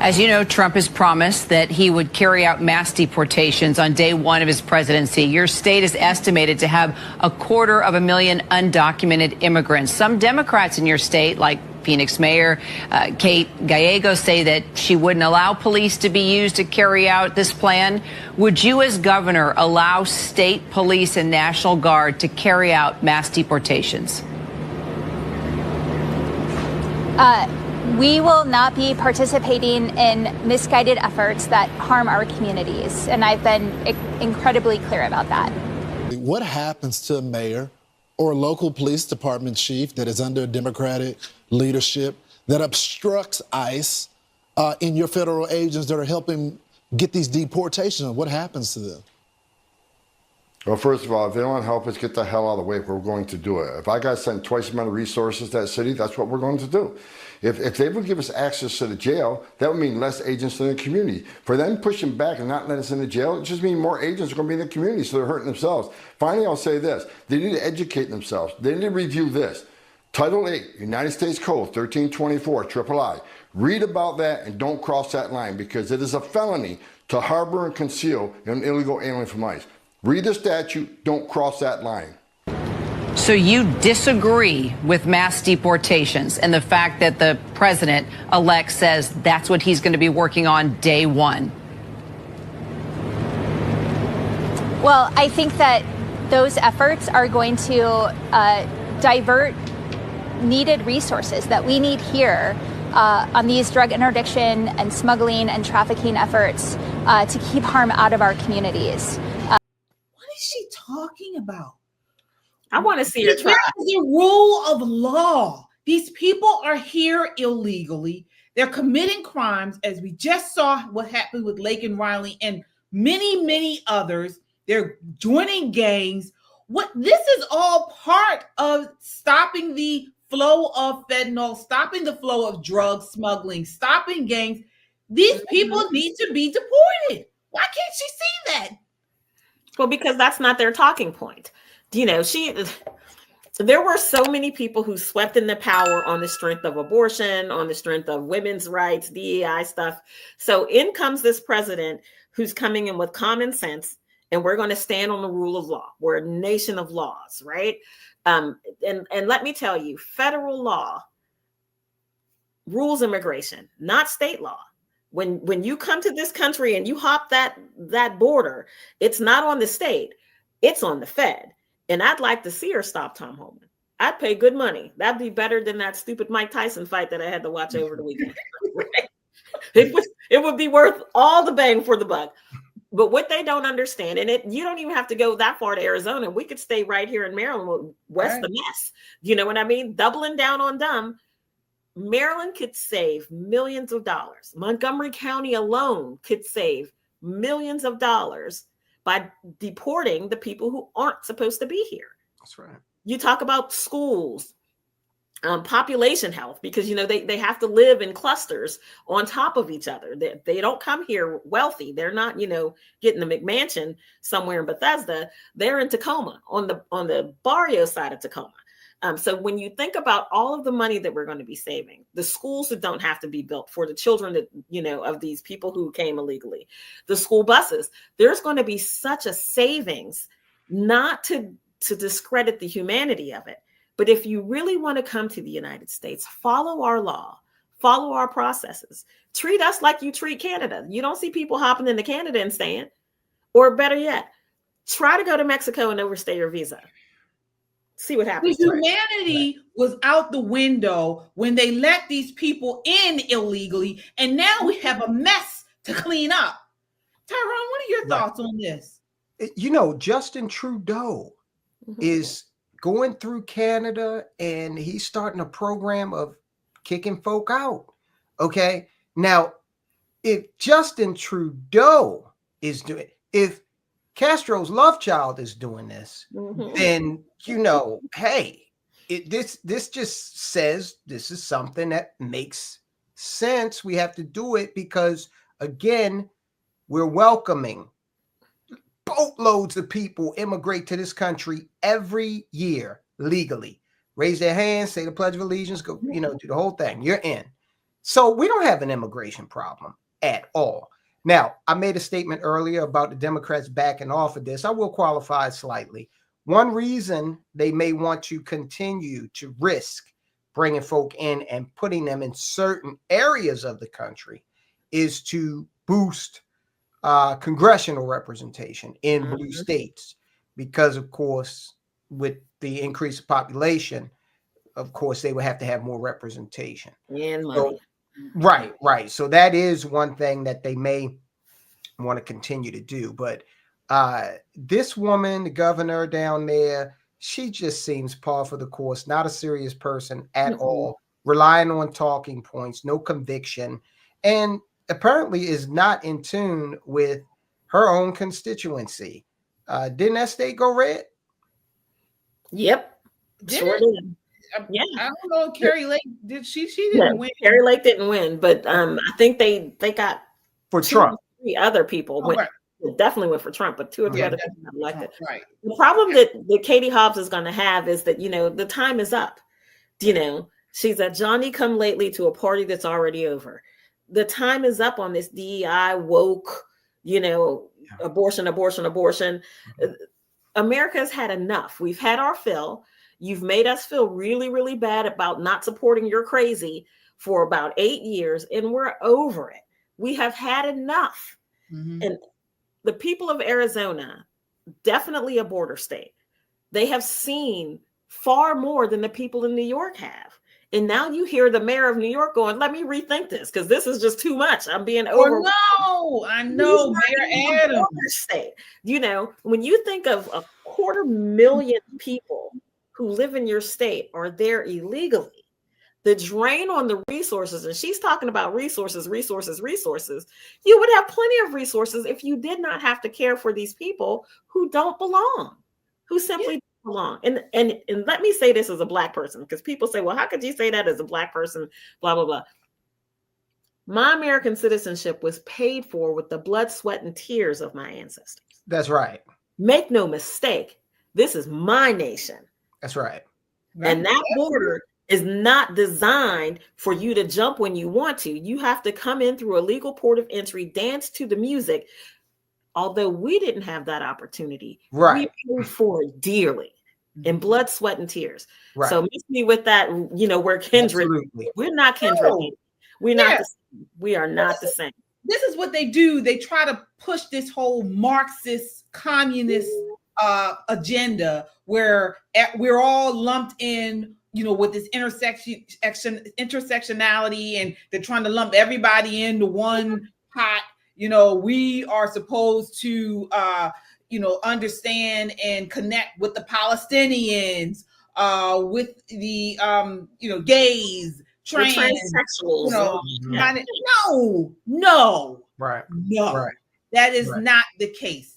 As you know, Trump has promised that he would carry out mass deportations on day one of his presidency. Your state is estimated to have 250,000 undocumented immigrants. Some Democrats in your state, like Phoenix Mayor Kate Gallegos, say that she wouldn't allow police to be used to carry out this plan. Would you, as governor, allow state police and National Guard to carry out mass deportations? We will not be participating in misguided efforts that harm our communities, and I've been incredibly clear about that. What happens to a mayor or a local police department chief that is under Democratic leadership that obstructs ICE in your federal agents that are helping get these deportations? What happens to them? Well, first of all, if they don't help us get the hell out of the way, we're going to do it. If I got to send twice the amount of resources to that city, that's what we're going to do. If they would give us access to the jail, that would mean less agents in the community. For them pushing back and not letting us in the jail, it just means more agents are going to be in the community, so they're hurting themselves. Finally, I'll say this. They need to educate themselves. They need to review this. Title 8, United States Code 1324, III. Read about that and don't cross that line, because it is a felony to harbor and conceal an illegal alien from ICE. Read the statute, don't cross that line. So you disagree with mass deportations and the fact that the president-elect says that's what he's going to be working on day one? Well, I think that those efforts are going to divert needed resources that we need here on these drug interdiction and smuggling and trafficking efforts to keep harm out of our communities. What is she talking about? I want to see her try. There's a rule of law. These people are here illegally. They're committing crimes, as we just saw what happened with Lake and Riley and many, many others. They're joining gangs. This is all part of stopping the flow of fentanyl, stopping the flow of drug smuggling, stopping gangs. These people need to be deported. Why can't she see that? Well, because that's not their talking point. You know, there were so many people who swept in the power on the strength of abortion, on the strength of women's rights, DEI stuff. So in comes this president who's coming in with common sense, and we're going to stand on the rule of law. We're a nation of laws, right? And let me tell you, federal law rules immigration, not state law. When you come to this country and you hop that border, it's not on the state, it's on the Fed. And I'd like to see her stop Tom Homan. I'd pay good money. That'd be better than that stupid Mike Tyson fight that I had to watch over the weekend. Right? It would be worth all the bang for the buck. But what they don't understand, and you don't even have to go that far to Arizona. We could stay right here in Maryland, west the mess. You know what I mean? Doubling down on dumb. Maryland could save millions of dollars. Montgomery County alone could save millions of dollars by deporting the people who aren't supposed to be here. That's right. You talk about schools, population health, because, you know, they have to live in clusters on top of each other. They don't come here wealthy. They're not, you know, getting a McMansion somewhere in Bethesda. They're in Tacoma, on the barrio side of Tacoma. So when you think about all of the money that we're going to be saving, the schools that don't have to be built for the children that, you know, of these people who came illegally, the school buses, there's going to be such a savings, not to discredit the humanity of it. But if you really want to come to the United States, follow our law, follow our processes, treat us like you treat Canada. You don't see people hopping into Canada and staying, or better yet, try to go to Mexico and overstay your visa. See what happens. The humanity was out the window when they let these people in illegally, and now we have a mess to clean up. Tyrone, what are your thoughts on this? You know, Justin Trudeau is going through Canada, and he's starting a program of kicking folk out. Okay, now if Justin Trudeau is doing, if Castro's love child is doing this, then, you know, hey, this just says this is something that makes sense. We have to do it because, again, we're welcoming boatloads of people immigrate to this country every year legally. Raise their hands, say the Pledge of Allegiance, go, you know, do the whole thing. You're in. So we don't have an immigration problem at all. Now, I made a statement earlier about the Democrats backing off of this. I will qualify slightly. One reason they may want to continue to risk bringing folk in and putting them in certain areas of the country is to boost congressional representation in blue states, because, of course, with the increase of population, of course, they would have to have more representation. And money. Right. So that is one thing that they may want to continue to do. But this woman, the governor down there, she just seems par for the course, not a serious person at all, relying on talking points, no conviction, and apparently is not in tune with her own constituency. Didn't that state go red? Yep. Sure did. Yeah, I don't know. Carrie Lake did she didn't win. Carrie Lake didn't win, but I think they got for Trump. 3 other people definitely went for Trump, but 2 or 3 other people got elected. Right. The problem that Katie Hobbs is going to have is that, the time is up. She's a Johnny come lately to a party that's already over. The time is up on this DEI woke, abortion. America's had enough. We've had our fill. You've made us feel really, really bad about not supporting your crazy for about 8 years, and we're over it. We have had enough. And the people of Arizona, definitely a border state, they have seen far more than the people in New York have. And now you hear the mayor of New York going, let me rethink this, because this is just too much. I'm being over. Oh, no, I know, Mayor Adams. State. When you think of 250,000 people who live in your state are there illegally, the drain on the resources, and she's talking about resources, you would have plenty of resources if you did not have to care for these people who don't belong, who simply don't belong. And let me say this as a Black person, because people say, well, how could you say that as a Black person, blah, blah, blah. My American citizenship was paid for with the blood, sweat, and tears of my ancestors. That's right. Make no mistake, this is my nation. That's right. And that border is not designed for you to jump when you want to. You have to come in through a legal port of entry, dance to the music. Although we didn't have that opportunity, we paid for it dearly in blood, sweat, and tears. Right. So miss me with that, we're kindred. Absolutely. We're not kindred. No. We're not. We are not the same. This is what they do. They try to push this whole Marxist, communist agenda where we're all lumped in, with this intersectionality, and they're trying to lump everybody into one pot. We are supposed to, understand and connect with the Palestinians, with the, gays, transsexuals. No. Right. That is not the case.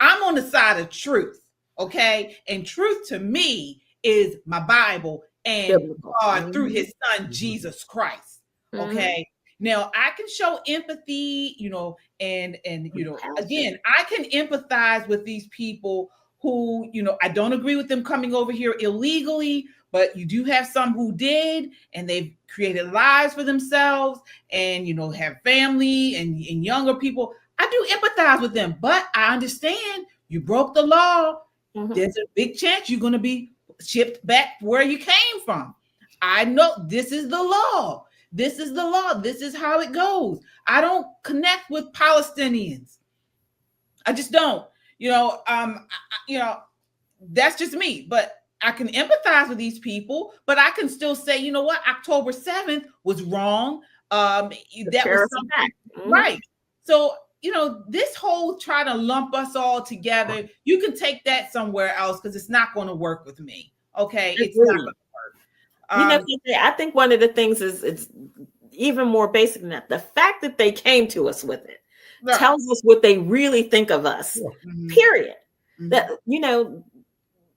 I'm on the side of truth. Okay. And truth to me is my Bible and God through his son, Jesus Christ. Okay. Now I can show empathy, and again, I can empathize with these people who, I don't agree with them coming over here illegally, but you do have some who did, and they've created lives for themselves and, have family and younger people. I do empathize with them, but I understand you broke the law. There's a big chance you're going to be shipped back where you came from. I know this is the law. This is the law. This is how it goes. I don't connect with Palestinians. I just don't. That's just me. But I can empathize with these people. But I can still say, you know what? October 7th was wrong. That was something, right. So, this whole try to lump us all together, you can take that somewhere else because it's not going to work with me. Okay, it's not going to work. I think one of the things is it's even more basic than that. The fact that they came to us with it tells us what they really think of us. Period. That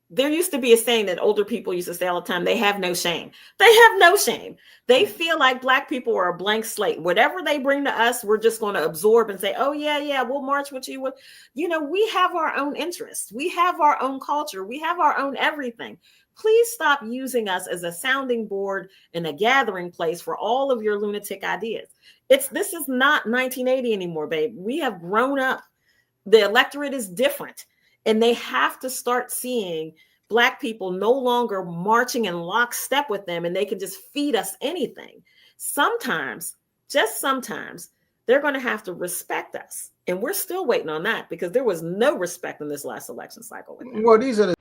there used to be a saying that older people used to say all the time, they have no shame. They have no shame. They feel like Black people are a blank slate. Whatever they bring to us, we're just going to absorb and say, oh, yeah, we'll march with you. We have our own interests. We have our own culture. We have our own everything. Please stop using us as a sounding board and a gathering place for all of your lunatic ideas. This is not 1980 anymore, babe. We have grown up. The electorate is different, and they have to start seeing Black people no longer marching in lockstep with them, and they can just feed us anything. Sometimes, just sometimes, they're going to have to respect us. And we're still waiting on that, because there was no respect in this last election cycle with them. Well, these are the